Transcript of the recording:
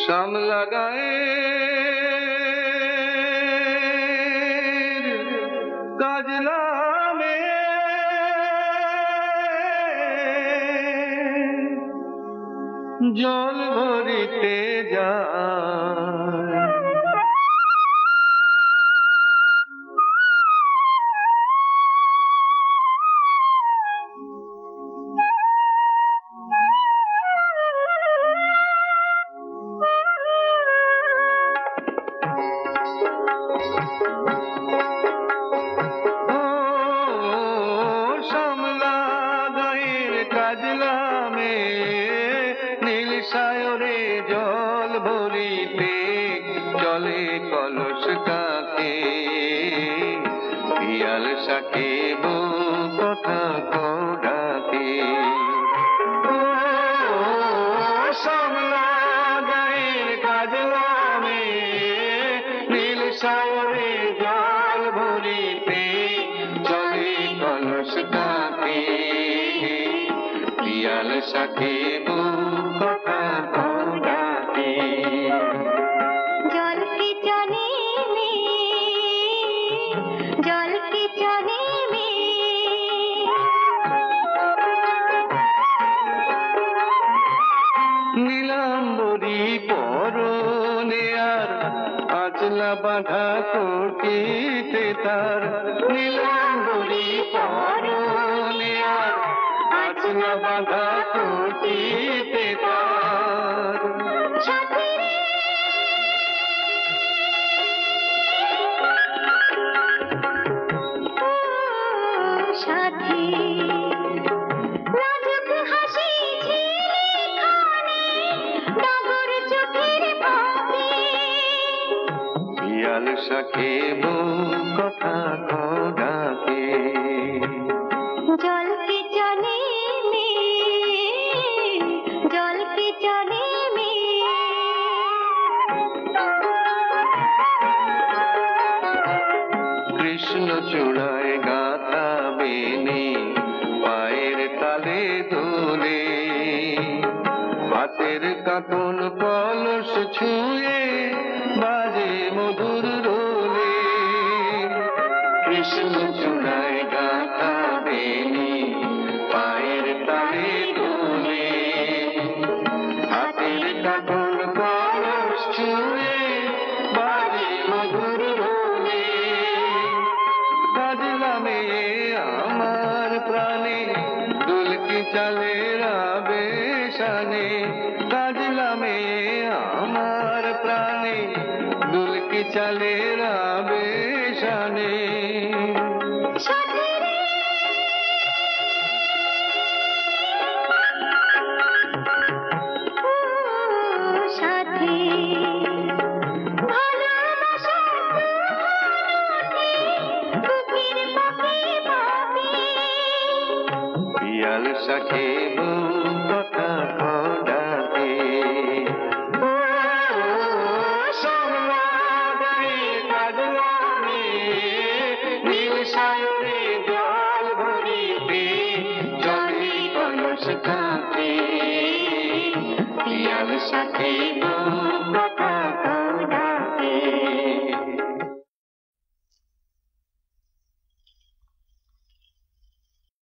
শ্যামলা গায়ে কাজলা মেয়ে জল ভরিতে যায়। কাজলা মেয়ে নীল সায়রে জল ভরিতে চলে কলস কাকে পিয়াল শাকে কথা ডাকে। শ্যামলা গায়ের কাজলা মেয়ে নীল সায়রে জল ভরিতে চলে কলস কাকে পিয়াল শাকে কথা ডাকে। জল কি জানে মে জল কি জানে মে নীলাম্বরী পরনে আর আঁচলা বাঁধা কোটিতে তার। নীলাম্বরী পরনে আর আঁচলা বাঁধা কোটিতে তার। সাথী লাজুক হাসি ঝিলিখানে ডাগর চোখের ভাবে পিয়াল শাকে কথা ডাকে। জল কি জানে মে জল কি জানে মে কৃষ্ণ চূড়ায় গাথা বেনে পায়ের তালে দোলে হাতের কাকন কলস ছুঁয়ে বাজে মধুর রোলে। কৃষ্ণ চূড়ায় গাথা বেনে পায়ের তালে দোলে হাতের কাকন কলস ছুঁয়ে বাজে মধুর রোলে। কাজলা মেয়ে আমার প্রাণে দুলকি চালে রাবেশানে। কাজলা মেয়ে আমার প্রাণে দুলকি চালে রাবেশানে। সাথী পিয়াল শাকে কথা ডাকে। শ্যামলা গায়ের কাজলা মেয়ে নীল সায়রে জল ভরিতে চলে কলস কাকে পিয়াল শাকে